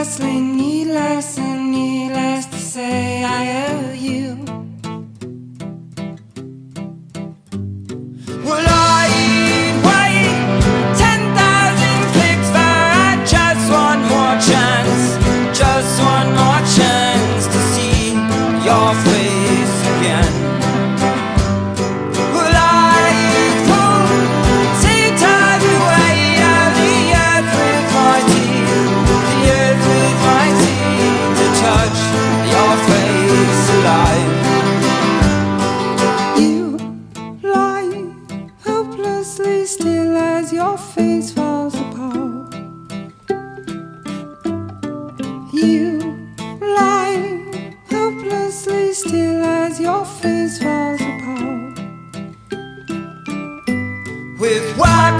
hopelessly needless and needless to say I owe you. Well, I'd wait 10,000 clicks for just one more chance, just one more chance to see your face again. Well, I'd pull sea-tide away out the earth with my teeth, the earth with my teeth, to touch your face alive. You lie hopelessly still as your face falls apart. You lie hopelessly still as your face falls apart. With wax